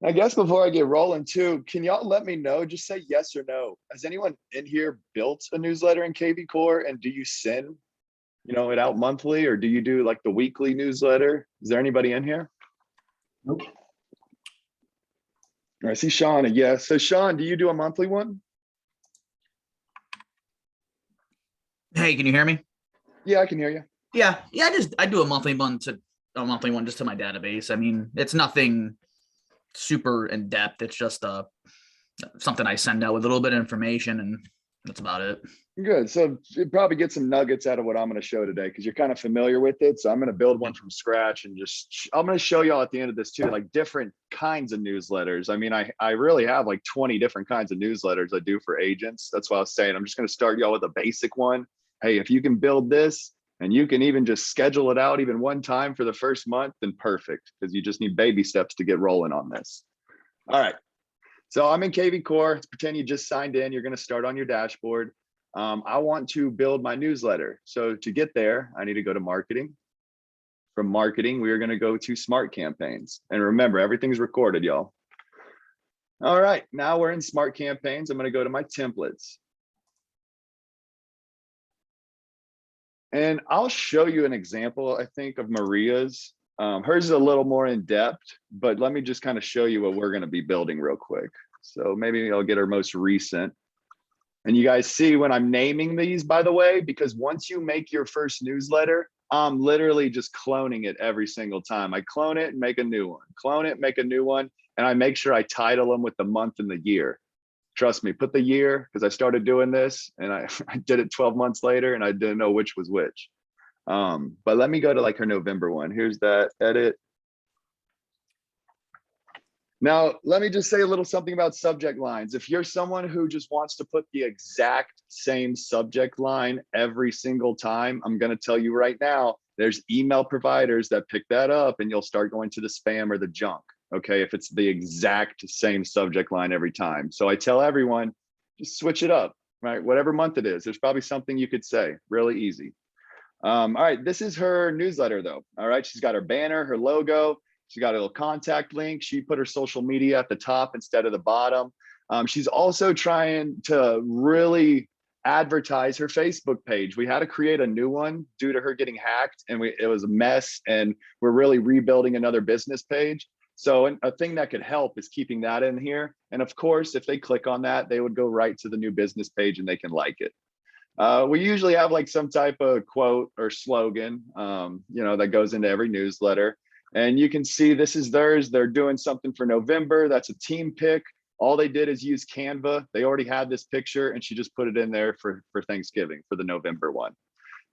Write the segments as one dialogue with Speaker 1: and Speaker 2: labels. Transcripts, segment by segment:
Speaker 1: I guess before I get rolling too, can y'all let me know, just say yes or no. Has anyone in here built a newsletter in KvCORE, and do you send, it out monthly, or do you do like the weekly newsletter? Is there anybody in here?
Speaker 2: Nope.
Speaker 1: I see Sean, yes. So Sean, do you do a monthly one?
Speaker 3: Hey, can you hear me?
Speaker 1: Yeah, I can hear you.
Speaker 3: Yeah. I do a monthly one just to my database. I mean, it's nothing super in depth. It's just something I send out with a little bit of information, and that's about it.
Speaker 1: Good. So you probably get some nuggets out of what I'm going to show today, because you're kind of familiar with it. So I'm going to build one from scratch, and I'm going to show y'all at the end of this too, like different kinds of newsletters. I mean, I really have like 20 different kinds of newsletters I do for agents. That's why I was saying, I'm just going to start y'all with a basic one. Hey, if you can build this and you can even just schedule it out even one time for the first month, then perfect, because you just need baby steps to get rolling on this. All right. So I'm in KvCORE. Let's pretend you just signed in. You're going to start on your dashboard. I want to build my newsletter. So to get there, I need to go to marketing. From marketing, we are going to go to smart campaigns. And remember, everything's recorded, y'all. All right, now we're in smart campaigns. I'm going to go to my templates. And I'll show you an example, I think, of Maria's. Hers is a little more in depth, but let me just kind of show you what we're going to be building real quick. So maybe I'll get our most recent. And you guys see when I'm naming these, by the way, because once you make your first newsletter, I'm literally just cloning it every single time. I clone it and make a new one, clone it, make a new one. And I make sure I title them with the month and the year. Trust me, put the year, because I started doing this and I did it 12 months later and I didn't know which was which. But let me go to like her November one. Here's that edit. Now, let me just say a little something about subject lines. If you're someone who just wants to put the exact same subject line every single time, I'm going to tell you right now, there's email providers that pick that up and you'll start going to the spam or the junk. Okay, if it's the exact same subject line every time. So I tell everyone, just switch it up, right? Whatever month it is, there's probably something you could say, really easy. All right, this is her newsletter though. All right, she's got her banner, her logo. She got a little contact link. She put her social media at the top instead of the bottom. She's also trying to really advertise her Facebook page. We had to create a new one due to her getting hacked, and it was a mess, and we're really rebuilding another business page. So a thing that could help is keeping that in here. And of course, if they click on that, they would go right to the new business page and they can like it. We usually have like some type of quote or slogan, that goes into every newsletter. And you can see this is theirs. They're doing something for November. That's a team pick. All they did is use Canva. They already had this picture and she just put it in there for Thanksgiving for the November one.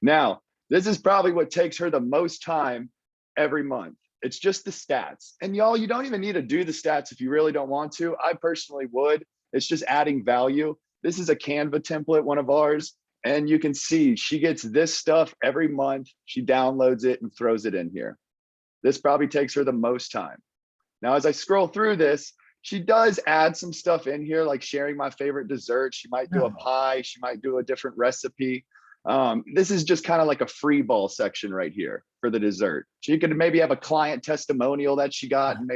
Speaker 1: Now, this is probably what takes her the most time every month. It's just the stats. And y'all, you don't even need to do the stats if you really don't want to. I personally would. It's just adding value. This is a Canva template, one of ours. And you can see she gets this stuff every month. She downloads it and throws it in here. This probably takes her the most time. Now, as I scroll through this, she does add some stuff in here, like sharing my favorite dessert. She might do a pie. She might do a different recipe. This is just kind of like a free ball section right here for the dessert. She could maybe have a client testimonial that she got and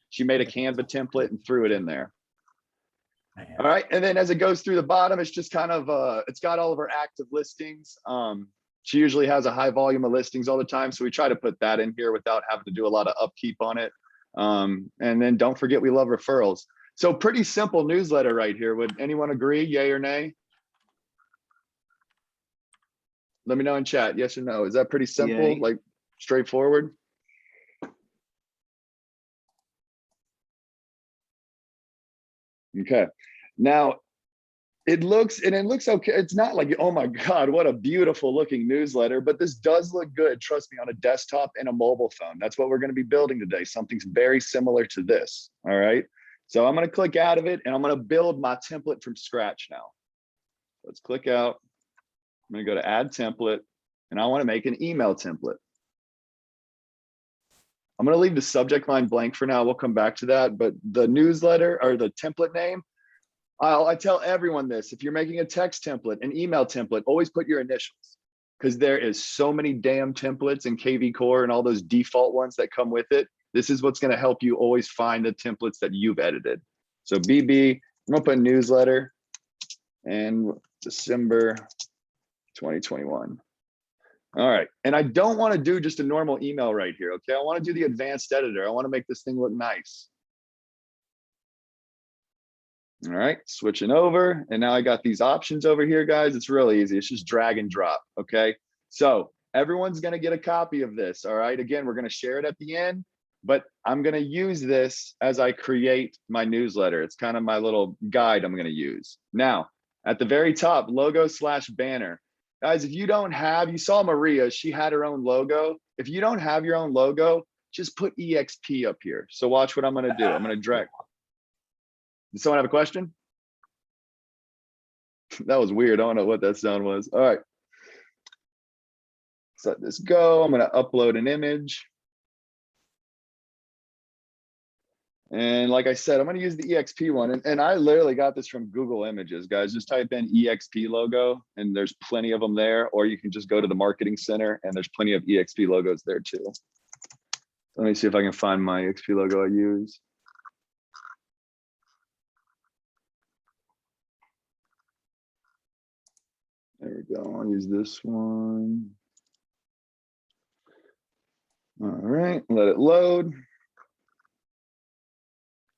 Speaker 1: she made a Canva template and threw it in there. All right. And then as it goes through the bottom, it's just kind of, it's got all of her active listings. She usually has a high volume of listings all the time. So we try to put that in here without having to do a lot of upkeep on it. And then don't forget, we love referrals. So pretty simple newsletter right here. Would anyone agree, yay or nay? Let me know in chat, yes or no. Is that pretty simple,
Speaker 2: Yay.
Speaker 1: like straightforward? Okay. Now, it looks okay. It's not like, oh my God, what a beautiful looking newsletter, but this does look good. Trust me, on a desktop and a mobile phone. That's what we're going to be building today. Something's very similar to this. All right. So I'm going to click out of it and I'm going to build my template from scratch now. Let's click out. I'm going to go to add template and I want to make an email template. I'm going to leave the subject line blank for now. We'll come back to that, but the newsletter or the template name, I tell everyone this: if you're making a text template, an email template, always put your initials, because there is so many damn templates in KvCORE and all those default ones that come with it This is what's going to help you always find the templates that you've edited. So BB, I'm going to put newsletter and December 2021. All right. And I don't want to do just a normal email right here. Okay. I want to do the advanced editor. I want to make this thing look nice. All right. Switching over. And now I got these options over here, guys. It's really easy. It's just drag and drop. Okay. So everyone's going to get a copy of this. All right. Again, we're going to share it at the end, but I'm going to use this as I create my newsletter. It's kind of my little guide I'm going to use. Now, at the very top, logo/banner. Guys, if you don't have, you saw Maria, she had her own logo. If you don't have your own logo, just put EXP up here. So watch what I'm going to do. I'm going to drag. Does someone have a question? That was weird. I don't know what that sound was. All right. Let's let this go. I'm going to upload an image. And like I said, I'm going to use the EXP one. And I literally got this from Google Images, guys. Just type in EXP logo and there's plenty of them there. Or you can just go to the Marketing Center and there's plenty of EXP logos there too. Let me see if I can find my EXP logo I use. There we go. I'll use this one. All right, let it load.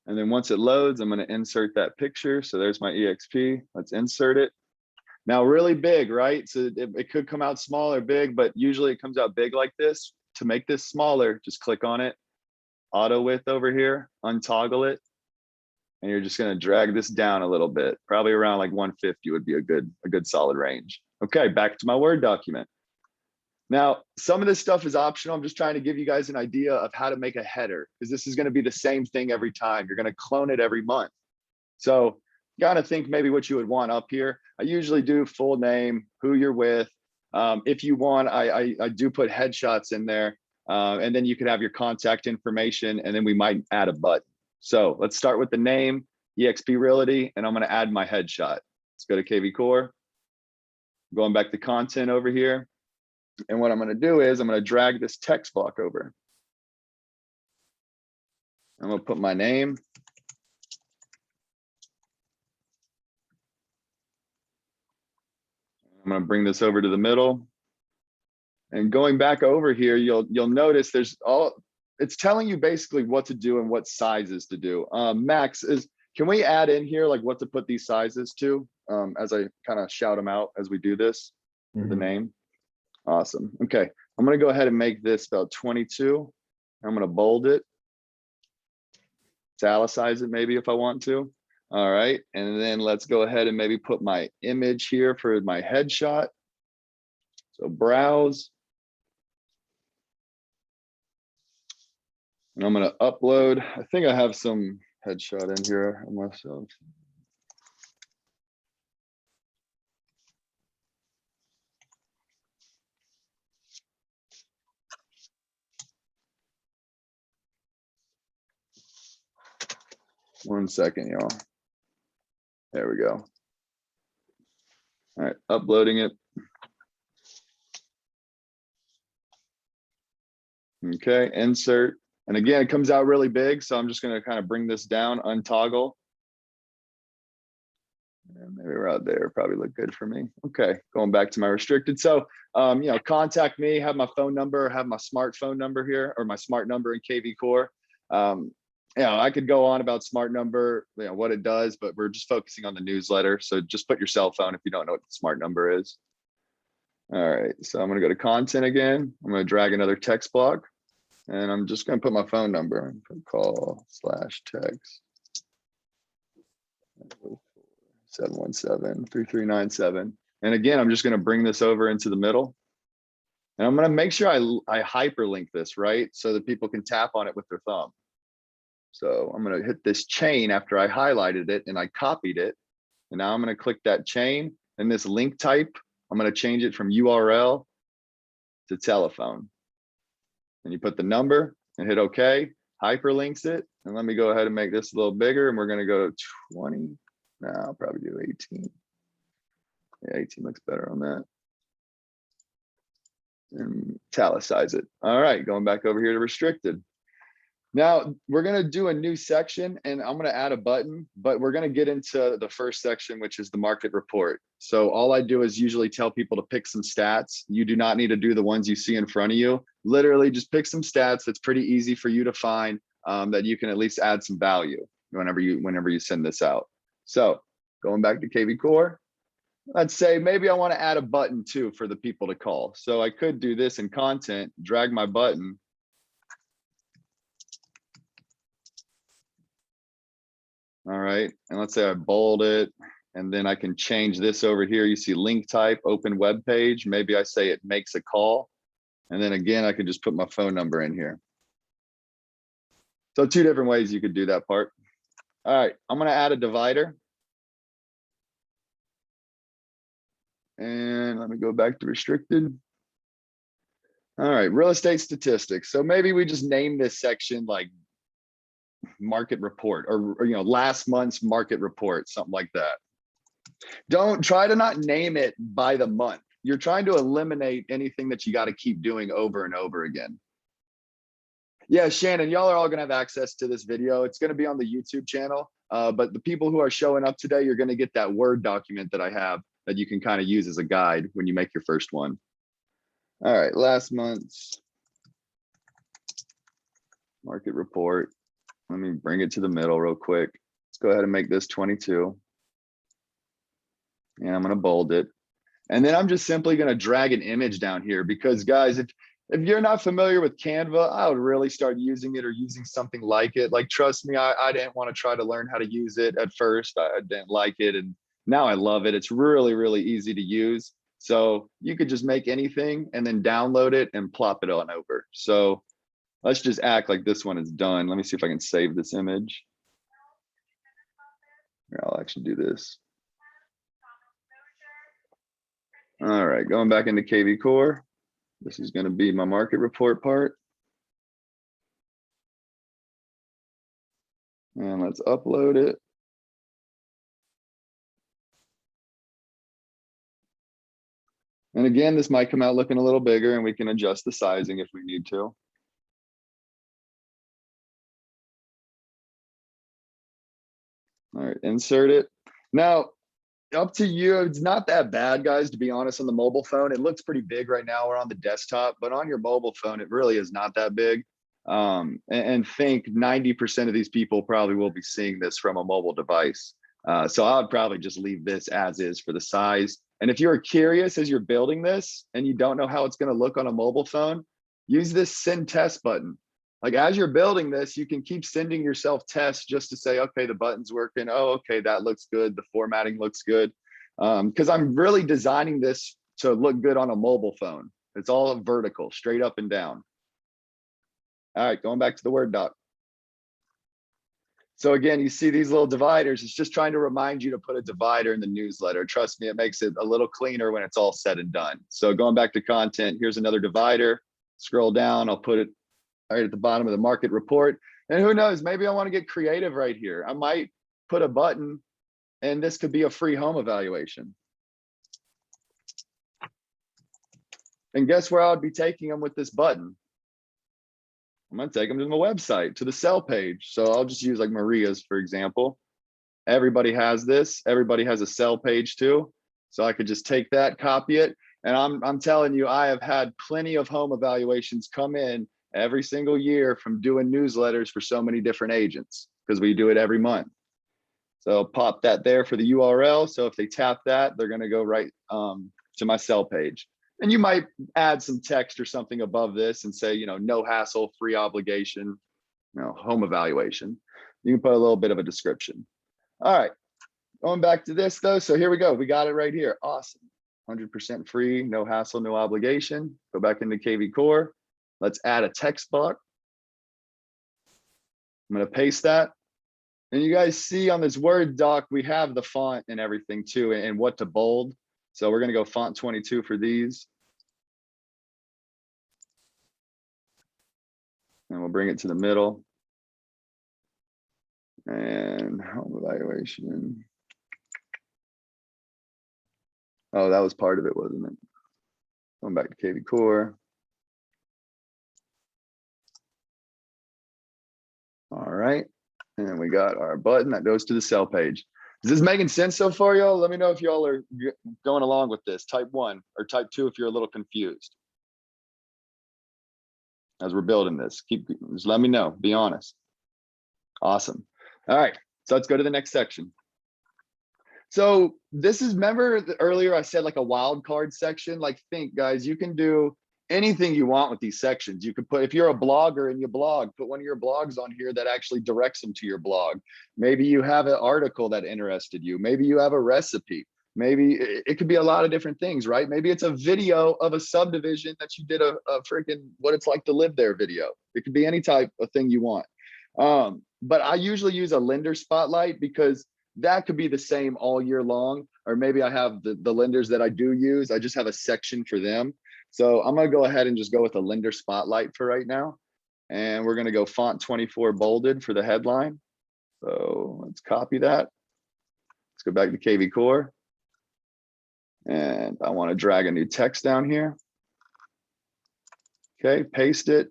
Speaker 1: And then once it loads, I'm going to insert that picture. So there's my EXP. Let's insert it. Now, really big, right? So it could come out small or big, but usually it comes out big like this. To make this smaller, just click on it. Auto width over here, untoggle it. And you're just going to drag this down a little bit. Probably around like 150 would be a good solid range. Okay, back to my Word document. Now, some of this stuff is optional. I'm just trying to give you guys an idea of how to make a header, because this is going to be the same thing every time. You're going to clone it every month. So you got to think maybe what you would want up here. I usually do full name, who you're with. If you want, I do put headshots in there, and then you could have your contact information, and then we might add a button. So let's start with the name, eXp Realty, and I'm going to add my headshot. Let's go to KvCORE. Going back to content over here. And what I'm going to do is I'm going to drag this text block over. I'm going to put my name. I'm going to bring this over to the middle. And going back over here, you'll notice there's it's telling you basically what to do and what sizes to do. Max, can we add in here like what to put these sizes to as I kind of shout them out as we do this, the name? Awesome. Okay, I'm going to go ahead and make this about 22. I'm going to bold it, italicize it maybe if I want to. All right, and then let's go ahead and maybe put my image here for my headshot. So browse. And I'm going to upload. I think I have some headshot in here myself. One second, y'all. There we go. All right, uploading it. Okay, insert. And again, it comes out really big, so I'm just going to kind of bring this down, untoggle. And maybe right there probably look good for me. Okay, going back to my restricted. So, contact me, have my phone number, have my smartphone number here, or my smart number in KvCORE. I could go on about smart number, what it does, but we're just focusing on the newsletter. So just put your cell phone if you don't know what the smart number is. All right, so I'm going to go to content again. I'm going to drag another text block, and I'm just going to put my phone number, call/text 717-3397. And again, I'm just going to bring this over into the middle. And I'm going to make sure I hyperlink this, right? So that people can tap on it with their thumb. So I'm going to hit this chain after I highlighted it and I copied it. And now I'm going to click that chain, and this link type, I'm going to change it from URL to telephone. And you put the number and hit OK, hyperlinks it. And let me go ahead and make this a little bigger. And we're going to go to 20. No, I'll probably do 18. Yeah, 18 looks better on that. And italicize it. All right, going back over here to restricted. Now we're gonna do a new section and I'm gonna add a button, but we're gonna get into the first section, which is the market report. So all I do is usually tell people to pick some stats. You do not need to do the ones you see in front of you. Literally just pick some stats that's pretty easy for you to find, that you can at least add some value whenever you send this out. So going back to KvCORE, let's say maybe I want to add a button too for the people to call. So I could do this in content, drag my button. All right, and let's say I bold it, and then I can change this over here. You see link type, open web page. Maybe I say it makes a call. And then again, I can just put my phone number in here. So two different ways you could do that part. All right, I'm gonna add a divider. And let me go back to restricted. All right, real estate statistics. So maybe we just name this section like market report or last month's market report, something like that. Don't try to not name it by the month. You're trying to eliminate anything that you got to keep doing over and over again. Yeah, Shannon, y'all are all gonna have access to this video. It's gonna be on the YouTube channel. But the people who are showing up today, you're gonna get that Word document that I have that you can kind of use as a guide when you make your first one. All right, last month's market report. Let me bring it to the middle real quick. Let's go ahead and make this 22. And I'm gonna bold it. And then I'm just simply gonna drag an image down here because guys, if you're not familiar with Canva, I would really start using it or using something like it. Like, trust me, I didn't want to try to learn how to use it at first. I didn't like it. And now I love it. It's really, really easy to use. So you could just make anything and then download it and plop it on over. So let's just act like this one is done. Let me see if I can save this image. Here, I'll actually do this. All right, going back into KvCORE. This is going to be my market report part. And let's upload it. And again, this might come out looking a little bigger and we can adjust the sizing if we need to. All right, insert it. Now, up to you. It's not that bad, guys, to be honest. On the mobile phone, it looks pretty big right now. We're on the desktop, but on your mobile phone, it really is not that big. And think 90% of these people probably will be seeing this from a mobile device. So I would probably just leave this as is for the size. And if you're curious as you're building this and you don't know how it's going to look on a mobile phone, use this send test button. Like, as you're building this, you can keep sending yourself tests just to say, okay, the button's working. Oh, okay, that looks good. The formatting looks good. Because I'm really designing this to look good on a mobile phone. It's all vertical, straight up and down. All right, going back to the Word doc. So again, you see these little dividers. It's just trying to remind you to put a divider in the newsletter. Trust me, it makes it a little cleaner when it's all said and done. So going back to content, here's another divider. Scroll down, I'll put it right at the bottom of the market report. And who knows, maybe I want to get creative right here. I might put a button and this could be a free home evaluation. And guess where I would be taking them with this button? I'm going to take them to my website, to the sell page. So I'll just use like Maria's, for example. Everybody has this. Everybody has a sell page too. So I could just take that, copy it. And I'm telling you, I have had plenty of home evaluations come in every single year from doing newsletters for so many different agents because we do it every month. So I'll pop that there for the URL. So if they tap that, they're going to go right to my sell page. And you might add some text or something above this and say, no hassle, free obligation, home evaluation. You can put a little bit of a description. All right, going back to this though. So here we go. We got it right here. Awesome. 100% free, no hassle, no obligation. Go back into KvCORE. Let's add a text block. I'm going to paste that. And you guys see on this Word doc, we have the font and everything too, and what to bold. So we're going to go font 22 for these. And we'll bring it to the middle. And home evaluation. Oh, that was part of it, wasn't it? Going back to KvCORE. All right. And then we got our button that goes to the sell page. Is this making sense so far, y'all? Let me know if y'all are going along with this. Type 1 or type 2 if you're a little confused. As we're building this, just let me know, be honest. Awesome. All right, so let's go to the next section. So this is, remember earlier I said like a wild card section? Like think guys, you can do anything you want with these sections. You could put, if you're a blogger and you blog, put one of your blogs on here that actually directs them to your blog. Maybe you have an article that interested you. Maybe you have a recipe. Maybe it could be a lot of different things, right? Maybe it's a video of a subdivision that you did a freaking what it's like to live there video. It could be any type of thing you want. But I usually use a lender spotlight because that could be the same all year long. Or maybe I have the lenders that I do use, I just have a section for them. So I'm gonna go ahead and just go with a lender spotlight for right now. And we're gonna go font 24 bolded for the headline. So let's copy that. Let's go back to KvCORE. And I want to drag a new text down here. Okay, paste it.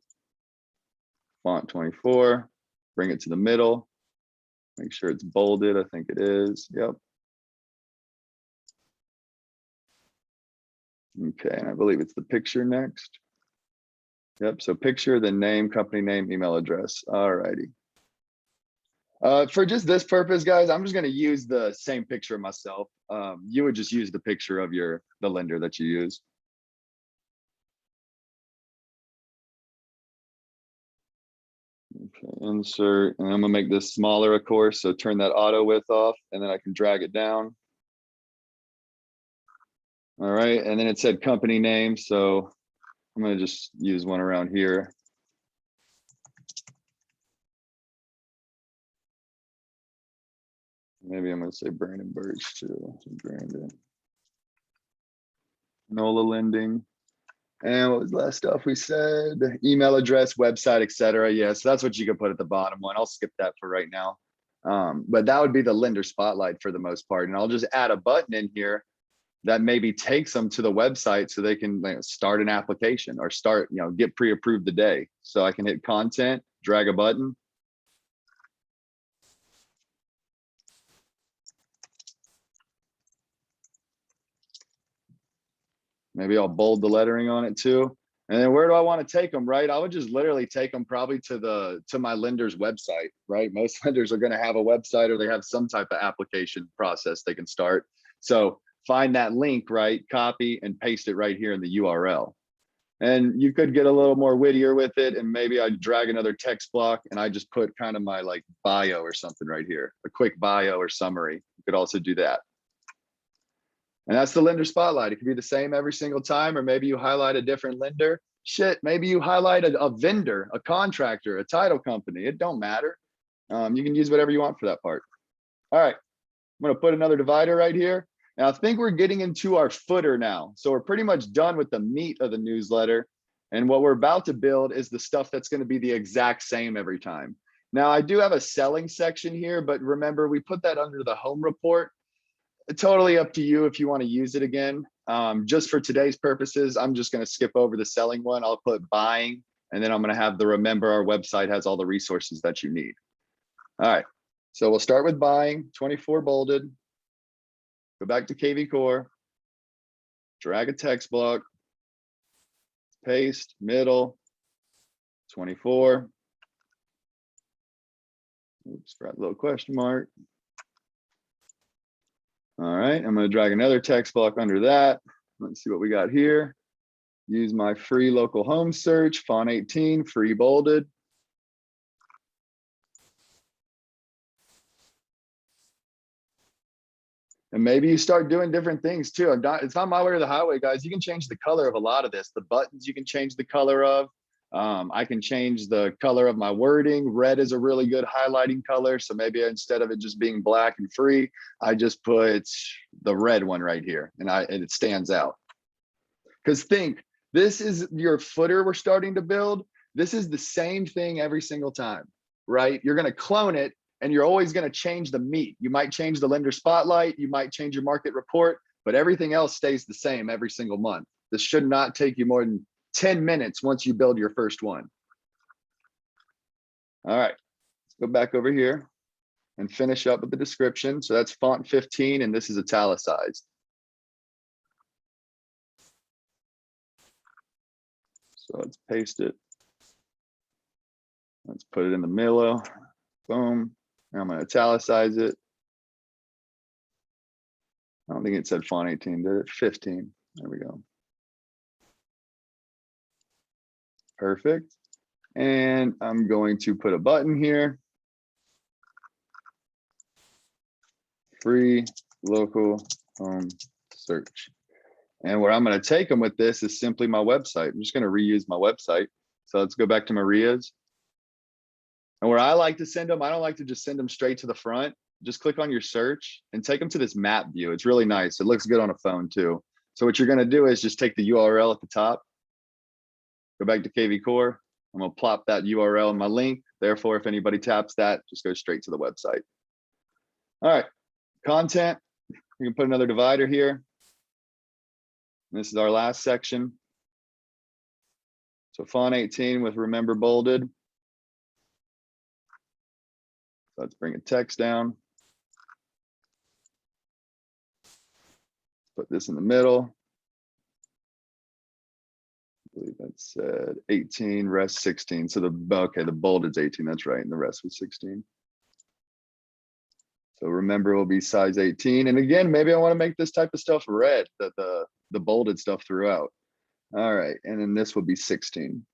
Speaker 1: Font 24, bring it to the middle. Make sure it's bolded, I think it is, yep. Okay, and I believe it's the picture next. Yep, so picture, then name, company name, email address, all righty. For just this purpose, guys, I'm just gonna use the same picture of myself. You would just use the picture of the lender that you use. Okay, insert, and I'm gonna make this smaller, of course, so turn that auto width off, and then I can drag it down. All right, and then it said company name, so I'm gonna just use one around here. Maybe I'm gonna say Brandon Burch too. Brandon. NOLA lending. And what was the last stuff we said? Email address, website, etc. Yeah, so that's what you can put at the bottom one. I'll skip that for right now. But that would be the lender spotlight for the most part. And I'll just add a button in here that maybe takes them to the website so they can start an application or start, get pre-approved today. So I can hit content, drag a button. Maybe I'll bold the lettering on it too. And then where do I want to take them, right? I would just literally take them probably to my lender's website, right? Most lenders are going to have a website or they have some type of application process they can start. So find that link, right? Copy and paste it right here in the URL. And you could get a little more wittier with it. And maybe I drag another text block and I just put kind of my like bio or something right here, a quick bio or summary. You could also do that. And that's the lender spotlight. It could be the same every single time, or maybe you highlight a different lender. Shit, maybe you highlight a vendor, a contractor, a title company. It don't matter. You can use whatever you want for that part. All right, I'm gonna put another divider right here. Now I think we're getting into our footer now. So we're pretty much done with the meat of the newsletter. And what we're about to build is the stuff that's gonna be the exact same every time. Now I do have a selling section here, but remember we put that under the home report. Totally up to you if you want to use it again. Just for today's purposes, I'm just going to skip over the selling one. I'll put buying, and then I'm going to have the remember our website has all the resources that you need. All right, so we'll start with buying, 24 bolded. Go back to KvCORE, drag a text block, paste, middle, 24. Oops, got a little question mark. All right, I'm going to drag another text block under that. Let's see what we got here. Use my free local home search, font 18, free bolded. And maybe you start doing different things too. It's not my way or the highway, guys. You can change the color of a lot of this. The buttons you can change the color of. I can change the color of my wording. Red is a really good highlighting color. So maybe instead of it just being black and free, I just put the red one right here and it stands out. Because think, this is your footer we're starting to build. This is the same thing every single time, right? You're going to clone it and you're always going to change the meat. You might change the lender spotlight. You might change your market report, but everything else stays the same every single month. This should not take you more than 10 minutes once you build your first one. All right, let's Go back over here and finish up with the description. So that's font 15, and this is italicized. So let's paste it. Let's put it in the middle. Boom. Now I'm going to italicize it. I don't think it said font 18, did it? 15. There we go. Perfect. And I'm going to put a button here. Free local home search. And where I'm going to take them with this is simply my website. I'm just going to reuse my website. So let's go back to Maria's. And where I like to send them, I don't like to just send them straight to the front. Just click on your search and take them to this map view. It's really nice. It looks good on a phone too. So what you're going to do is just take the URL at the top, go back to KvCORE. I'm going to plop that URL in my link. Therefore, if anybody taps that, just go straight to the website. All right, content. You can put another divider here. This is our last section. So font 18 with remember bolded. Let's bring a text down. Put this in the middle. I believe that said 18, rest 16. So okay, the bolded's 18, that's right, and the rest was 16. So remember will be size 18. And again, maybe I want to make this type of stuff red, the bolded stuff throughout. All right, and then this will be 16.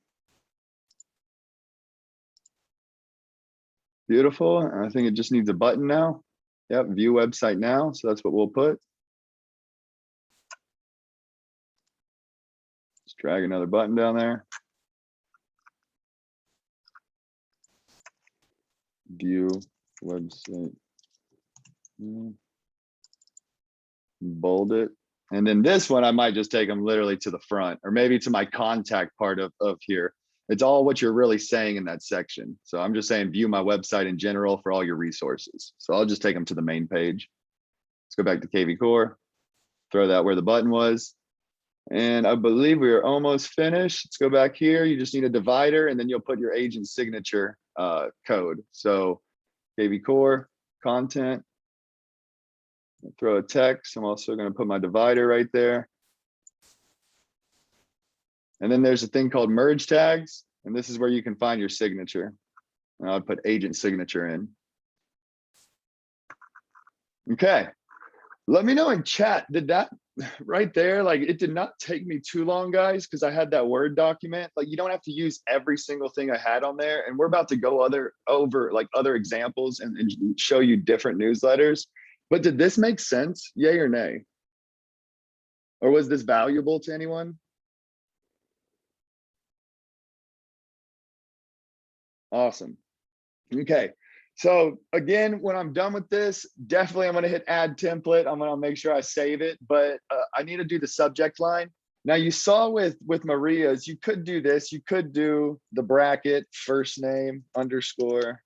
Speaker 1: Beautiful. I think it just needs a button now. Yep, view website now. So that's what we'll put. Just drag another button down there. View website. Bold it. And then this one, I might just take them literally to the front or maybe to my contact part of here. It's all what you're really saying in that section. So I'm just saying view my website in general for all your resources. So I'll just take them to the main page. Let's go back to KvCORE, throw that where the button was. And I believe we are almost finished. Let's go back here. You just need a divider and then you'll put your agent signature code. So KvCORE, content, throw a text. I'm also going to put my divider right there. And then there's a thing called merge tags. And this is where you can find your signature. And I'll put agent signature in. Okay. Let me know in chat, did that right there, like it did not take me too long, guys, because I had that Word document. Like you don't have to use every single thing I had on there. And we're about to go over like other examples and show you different newsletters. But did this make sense? Yay or nay? Or was this valuable to anyone? Awesome. Okay. So again, when I'm done with this, definitely I'm going to hit add template. I'm going to make sure I save it, but I need to do the subject line. Now you saw with Maria's, you could do this. You could do the bracket, first name, underscore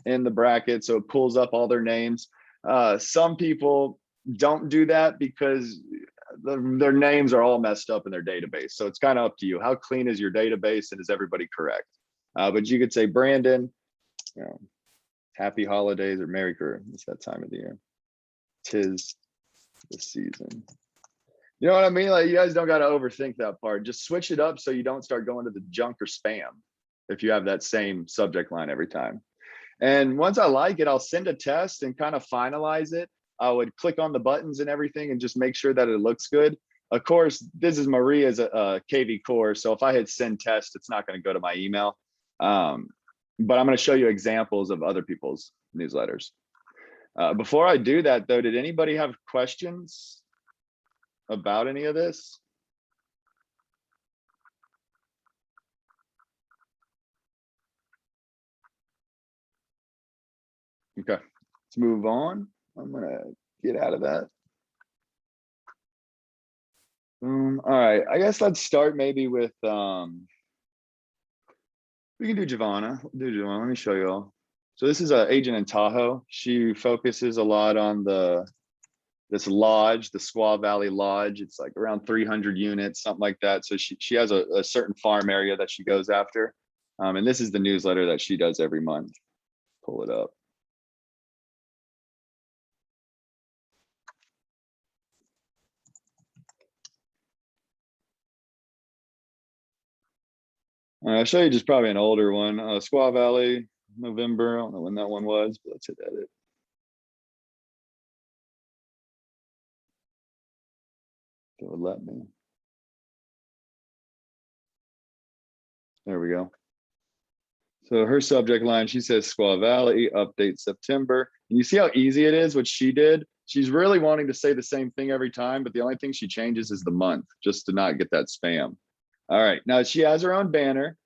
Speaker 1: in the bracket. So it pulls up all their names. Some people don't do that because their names are all messed up in their database. So it's kind of up to you. How clean is your database and is everybody correct? But you could say Brandon, you know, happy holidays or Merry Christmas. It's that time of the year. 'Tis the season. You know what I mean? Like you guys don't got to overthink that part. Just switch it up so you don't start going to the junk or spam if you have that same subject line every time. And once I like it, I'll send a test and kind of finalize it. I would click on the buttons and everything and just make sure that it looks good. Of course, this is Maria's KvCORE. So if I hit send test, it's not going to go to my email. But I'm going to show you examples of other people's newsletters. Before I do that, though, did anybody have questions about any of this? Okay, let's move on. I'm going to get out of that. All right, I guess let's start maybe with, we can do Giovanna. Do Giovanna. Let me show you all. So this is an agent in Tahoe. She focuses a lot on this lodge, the Squaw Valley Lodge. It's like around 300 units, something like that. So she has a certain farm area that she goes after. And this is the newsletter that she does every month. pull it up. I'll show you just probably an older one. Squaw Valley, November. I don't know when that one was, but let's hit edit. It would let me. There we go. So her subject line, she says Squaw Valley, update September. And you see how easy it is, what she did? She's really wanting to say the same thing every time, but the only thing she changes is the month, just to not get that spam. All right, now she has her own banner.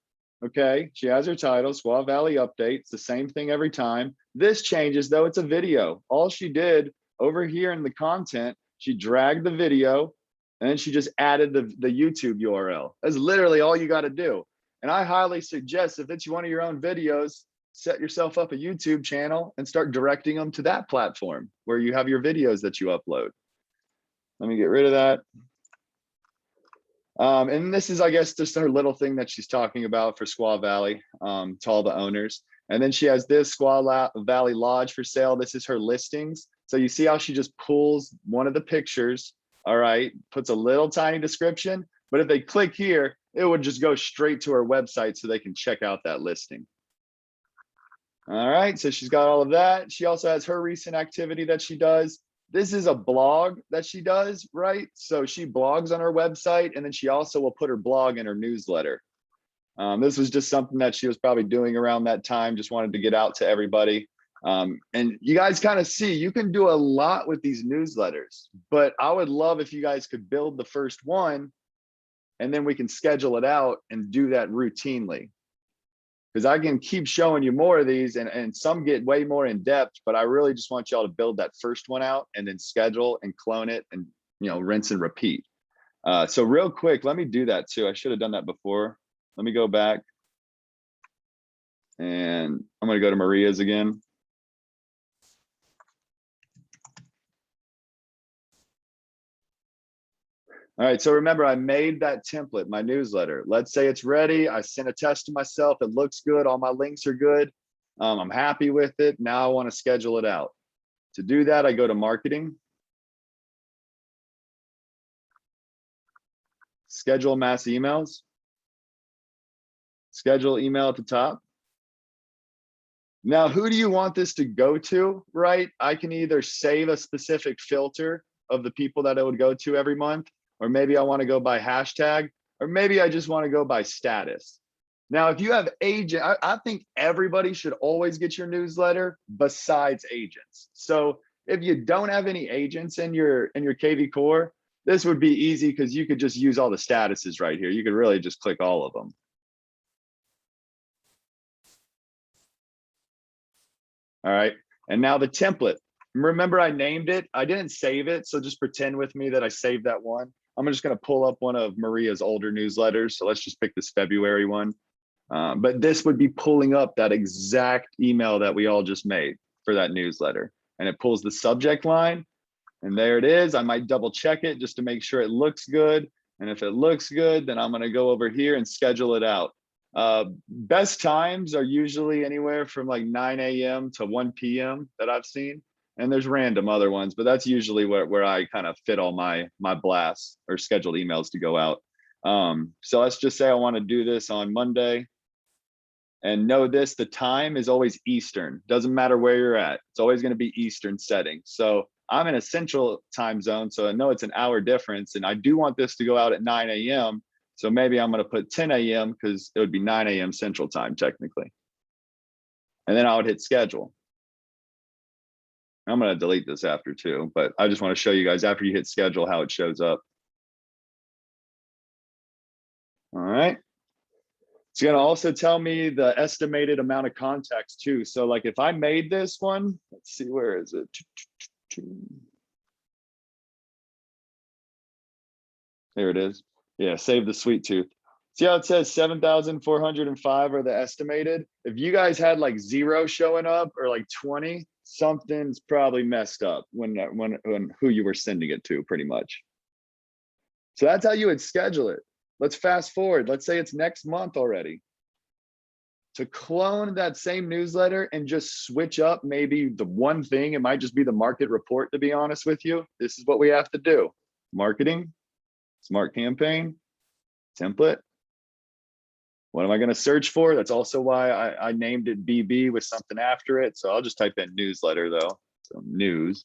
Speaker 1: Okay, she has her title, Squaw Valley Updates, the same thing every time. This changes though, it's a video. All she did over here in the content, she dragged the video and then she just added the YouTube URL. That's literally all you got to do. And I highly suggest if it's one of your own videos, set yourself up a YouTube channel and start directing them to that platform where you have your videos that you upload. Let me get rid of that. And this is, I guess, just her little thing that she's talking about for Squaw Valley to all the owners. And then she has this Squaw Valley Lodge for sale. This is her listings. So you see how she just pulls one of the pictures, all right, puts a little tiny description. But if they click here, it would just go straight to her website so they can check out that listing. All right, so she's got all of that. She also has her recent activity that she does. This is a blog that she does, right? So she blogs on her website, and then she also will put her blog in her newsletter. This was just something that she was probably doing around that time, just wanted to get out to everybody. And you guys kind of see, you can do a lot with these newsletters, but I would love if you guys could build the first one, and then we can schedule it out and do that routinely. Because I can keep showing you more of these and some get way more in depth, but I really just want y'all to build that first one out and then schedule and clone it and, you know, rinse and repeat. So real quick, let me do that too. I should have done that before. Let me go back and I'm going to go to Maria's again. All right, so remember, I made that template, my newsletter. Let's say it's ready. I sent a test to myself. It looks good. All my links are good. I'm happy with it. Now I want to schedule it out. To do that, I go to marketing, schedule mass emails, schedule email at the top. Now, who do you want this to go to, right? I can either save a specific filter of the people that it would go to every month, or maybe I want to go by hashtag, or maybe I just want to go by status. Now, if you have agent, I think everybody should always get your newsletter besides agents. So if you don't have any agents in your KvCORE, this would be easy because you could just use all the statuses right here. You could really just click all of them. All right, and now the template. Remember, I named it. I didn't save it, so just pretend with me that I saved that one. I'm just going to pull up one of Maria's older newsletters. So let's just pick this February one. But this would be pulling up that exact email that we all just made for that newsletter. And it pulls the subject line. And there it is. I might double check it just to make sure it looks good. And if it looks good, then I'm going to go over here and schedule it out. Best times are usually anywhere from like 9 a.m. to 1 p.m. that I've seen. And there's random other ones, but that's usually where I kind of fit all my blasts or scheduled emails to go out. So let's just say I want to do this on Monday. And know this, the time is always Eastern. Doesn't matter where you're at. It's always going to be Eastern setting. So I'm in a central time zone, so I know it's an hour difference. And I do want this to go out at 9 a.m. So maybe I'm going to put 10 a.m. because it would be 9 a.m. Central time technically. And then I would hit schedule. I'm going to delete this after too, but I just want to show you guys after you hit schedule how it shows up. All right. It's going to also tell me the estimated amount of contacts too. So like if I made this one, let's see, where is it? There it is. Yeah, save the sweet tooth. See how it says 7,405 are the estimated? If you guys had like 0 showing up or like 20, something's probably messed up when who you were sending it to, pretty much. So that's how you would schedule it. Let's fast forward. Let's say it's next month already. to clone that same newsletter and just switch up maybe the one thing. It might just be the market report, to be honest with you. This is what we have to do. Marketing, smart campaign, template. What am I going to search for? That's also why I named it BB with something after it. So I'll just type in newsletter though. So news.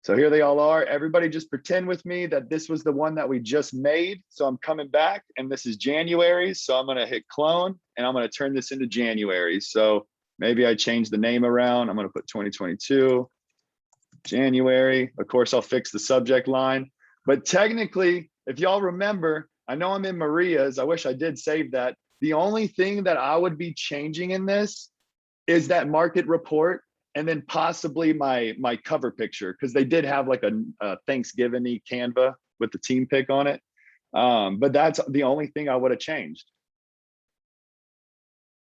Speaker 1: So here they all are. Everybody just pretend with me that this was the one that we just made. So I'm coming back and this is January. So I'm going to hit clone and I'm going to turn this into January. So maybe I change the name around. I'm going to put 2022 January. Of course, I'll fix the subject line. But technically, if y'all remember, I know I'm in Maria's. I wish I did save that. The only thing that I would be changing in this is that market report and then possibly my cover picture, because they did have like a Thanksgiving-y Canva with the team pick on it. But that's the only thing I would have changed.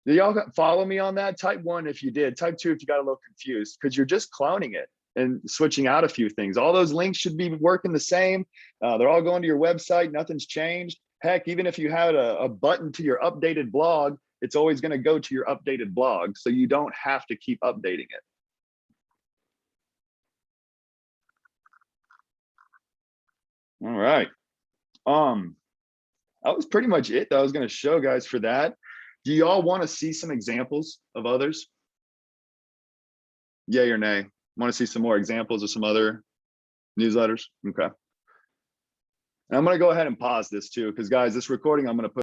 Speaker 1: Do y'all follow me on that? Type 1 if you did. Type 2 if you got a little confused, because you're just cloning it and switching out a few things. All those links should be working the same. They're all going to your website. Nothing's changed. Heck, even if you had a button to your updated blog, it's always going to go to your updated blog. So you don't have to keep updating it. All right. That was pretty much it that I was going to show guys for that. Do y'all want to see some examples of others? Yay or nay? Want to see some more examples of some other newsletters? Okay. And I'm going to go ahead and pause this too, because guys, this recording I'm going to put